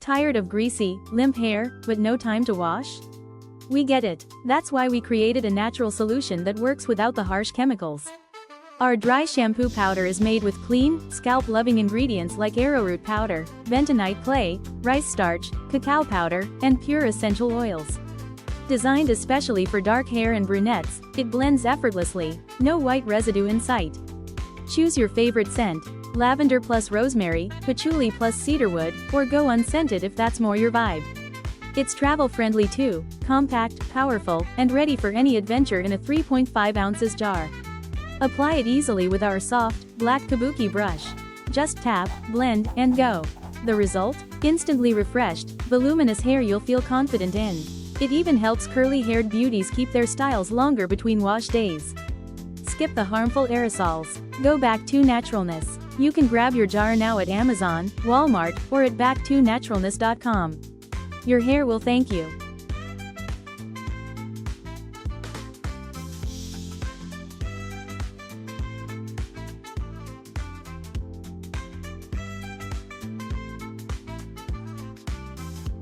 Tired of greasy, limp hair, but no time to wash? We get it. That's why we created a natural solution that works without the harsh chemicals. Our dry shampoo powder is made with clean, scalp-loving ingredients like arrowroot powder, bentonite clay, rice starch, cacao powder, and pure essential oils. Designed especially for dark hair and brunettes, it blends effortlessly, no white residue in sight. Choose your favorite scent: lavender plus rosemary, patchouli plus cedarwood, or go unscented if that's more your vibe. It's travel-friendly too, compact, powerful, and ready for any adventure in a 3.5 ounces jar. Apply it easily with our soft, black kabuki brush. Just tap, blend, and go. The result? Instantly refreshed, voluminous hair you'll feel confident in. It even helps curly-haired beauties keep their styles longer between wash days. Skip the harmful aerosols. Go back to naturalness. You can grab your jar now at Amazon, Walmart, or at Back2Naturalness.com. Your hair will thank you.